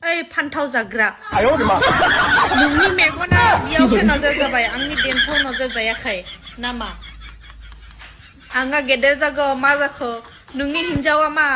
ओइ फान्थाव जाग्रा नोंनि मेगना बेयावसो नजर जाबाय आंनि बेन्सआव नजर जायाखै नामा आंहा गेदेर जागौ मा जाखो नोंनि हिनजावा मा